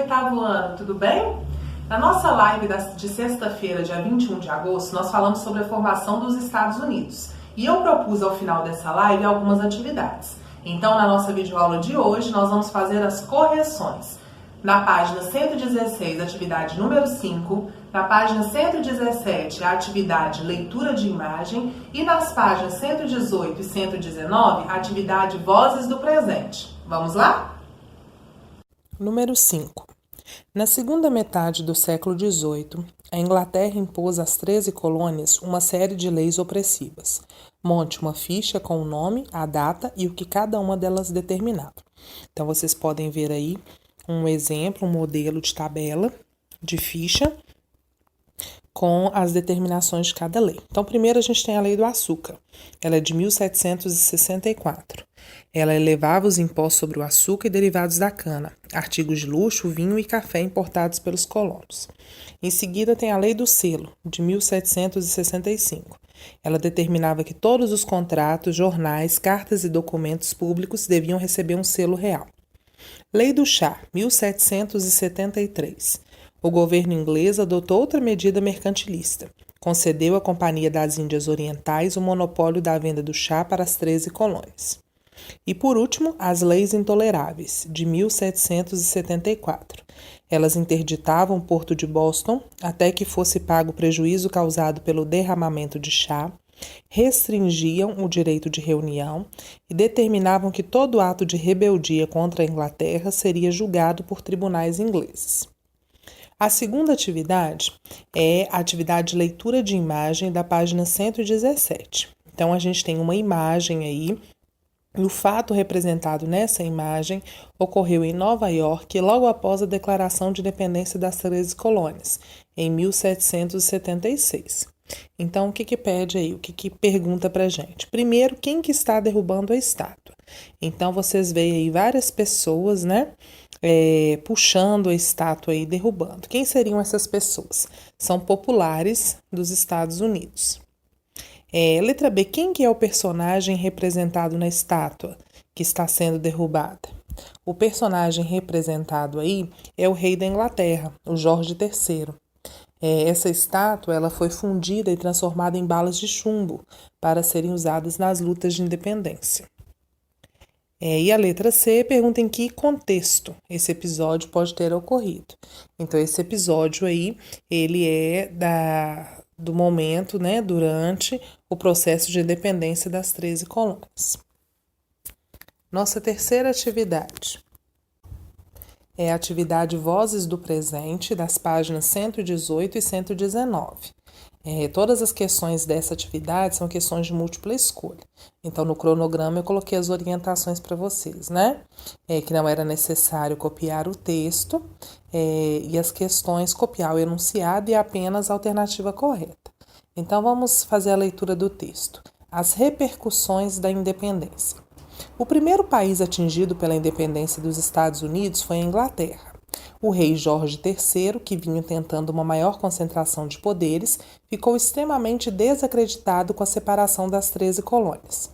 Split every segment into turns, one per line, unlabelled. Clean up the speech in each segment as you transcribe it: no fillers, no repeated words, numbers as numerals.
oitavo ano, tudo bem? Na nossa live de sexta-feira, dia 21 de agosto, nós falamos sobre a formação dos Estados Unidos. E eu propus ao final dessa live algumas atividades. Então, na nossa videoaula de hoje, nós vamos fazer as correções. Na página 116, atividade número 5, na página 117, a atividade leitura de imagem e nas páginas 118 e 119, a atividade vozes do presente. Vamos lá?
Número 5. Na segunda metade do século XVIII, a Inglaterra impôs às 13 colônias uma série de leis opressivas. Monte uma ficha com o nome, a data e o que cada uma delas determinava. Então, vocês podem ver aí um exemplo, um modelo de tabela de ficha com as determinações de cada lei. Então, primeiro a gente tem a Lei do Açúcar. Ela é de 1764. Ela elevava os impostos sobre o açúcar e derivados da cana, artigos de luxo, vinho e café importados pelos colonos. Em seguida tem a Lei do Selo, de 1765. Ela determinava que todos os contratos, jornais, cartas e documentos públicos deviam receber um selo real. Lei do Chá, 1773. O governo inglês adotou outra medida mercantilista. Concedeu à Companhia das Índias Orientais o monopólio da venda do chá para as 13 colônias. E, por último, as Leis Intoleráveis, de 1774. Elas interditavam o porto de Boston até que fosse pago o prejuízo causado pelo derramamento de chá, restringiam o direito de reunião e determinavam que todo ato de rebeldia contra a Inglaterra seria julgado por tribunais ingleses. A segunda atividade é a atividade de leitura de imagem da página 117. Então, a gente tem uma imagem aí, e o fato representado nessa imagem ocorreu em Nova York logo após a Declaração de Independência das 13 colônias, em 1776. Então, o que pede aí? O que pergunta pra gente? Primeiro, quem que está derrubando a estátua? Então, vocês veem aí várias pessoas, né? Puxando a estátua e derrubando. Quem seriam essas pessoas? São populares dos Estados Unidos. Letra B, quem que é o personagem representado na estátua que está sendo derrubada? O personagem representado aí é o rei da Inglaterra, o Jorge III. Essa estátua ela foi fundida e transformada em balas de chumbo para serem usadas nas lutas de independência. E a letra C pergunta em que contexto esse episódio pode ter ocorrido. Então, esse episódio aí, ele é do momento, né, durante o processo de independência das 13 colônias. Nossa terceira atividade é a atividade Vozes do Presente, das páginas 118 e 119. Todas as questões dessa atividade são questões de múltipla escolha. Então, no cronograma eu coloquei as orientações para vocês, né? Que não era necessário copiar o texto e as questões copiar o enunciado e apenas a alternativa correta. Então, vamos fazer a leitura do texto. As repercussões da independência. O primeiro país atingido pela independência dos Estados Unidos foi a Inglaterra. O rei Jorge III, que vinha tentando uma maior concentração de poderes, ficou extremamente desacreditado com a separação das 13 colônias.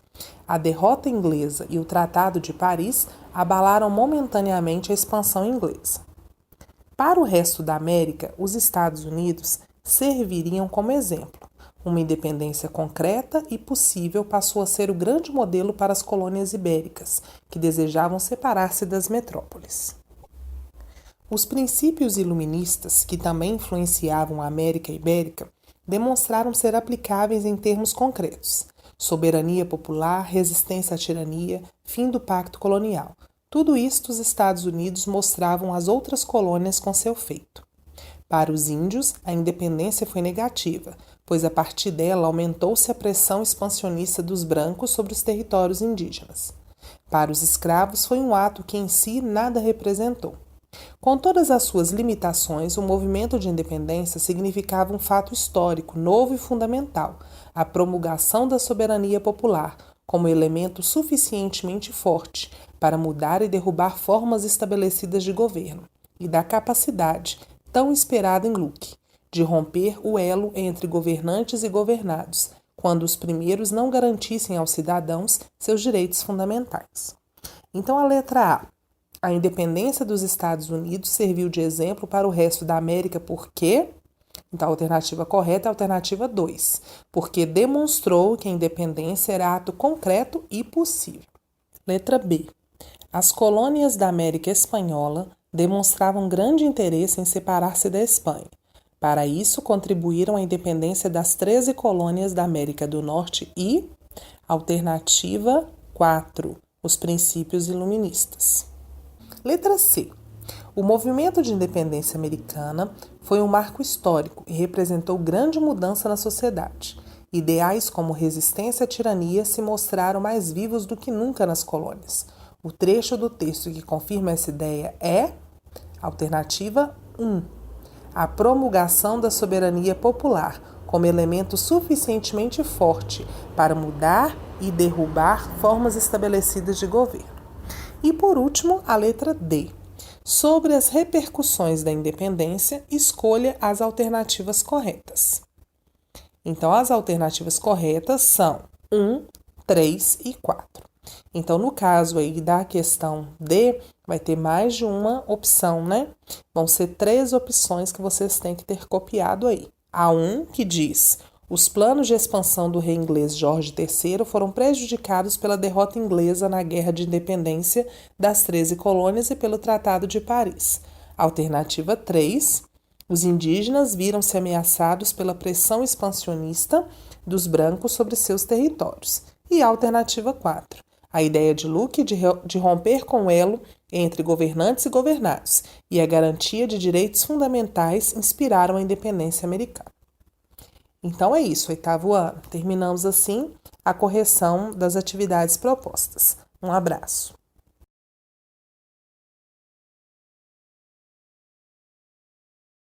A derrota inglesa e o Tratado de Paris abalaram momentaneamente a expansão inglesa. Para o resto da América, os Estados Unidos serviriam como exemplo. Uma independência concreta e possível passou a ser o grande modelo para as colônias ibéricas, que desejavam separar-se das metrópoles. Os princípios iluministas, que também influenciavam a América Ibérica, demonstraram ser aplicáveis em termos concretos. Soberania popular, resistência à tirania, fim do pacto colonial. Tudo isto os Estados Unidos mostravam às outras colônias com seu feito. Para os índios, a independência foi negativa, pois a partir dela aumentou-se a pressão expansionista dos brancos sobre os territórios indígenas. Para os escravos, foi um ato que em si nada representou. Com todas as suas limitações, o movimento de independência significava um fato histórico, novo e fundamental, a promulgação da soberania popular, como elemento suficientemente forte para mudar e derrubar formas estabelecidas de governo, e da capacidade, tão esperada em Locke, de romper o elo entre governantes e governados, quando os primeiros não garantissem aos cidadãos seus direitos fundamentais. Então, a letra A. A independência dos Estados Unidos serviu de exemplo para o resto da América porque... Então, a alternativa correta é a alternativa 2, porque demonstrou que a independência era ato concreto e possível. Letra B. As colônias da América Espanhola demonstravam grande interesse em separar-se da Espanha. Para isso, contribuíram à independência das 13 colônias da América do Norte e... Alternativa 4. Os princípios iluministas. Letra C. O movimento de independência americana foi um marco histórico e representou grande mudança na sociedade. Ideais como resistência à tirania se mostraram mais vivos do que nunca nas colônias. O trecho do texto que confirma essa ideia é alternativa 1. A promulgação da soberania popular como elemento suficientemente forte para mudar e derrubar formas estabelecidas de governo. E por último, a letra D. Sobre as repercussões da independência, escolha as alternativas corretas. Então, as alternativas corretas são 1, 3 e 4. Então, no caso aí da questão D, vai ter mais de uma opção, né? Vão ser 3 opções que vocês têm que ter copiado aí. A 1, que diz: os planos de expansão do rei inglês Jorge III foram prejudicados pela derrota inglesa na Guerra de Independência das 13 colônias e pelo Tratado de Paris. Alternativa 3. Os indígenas viram-se ameaçados pela pressão expansionista dos brancos sobre seus territórios. E alternativa 4. A ideia de Locke de romper com o elo entre governantes e governados e a garantia de direitos fundamentais inspiraram a independência americana. Então é isso, 8º ano. Terminamos assim a correção das atividades propostas. Um abraço.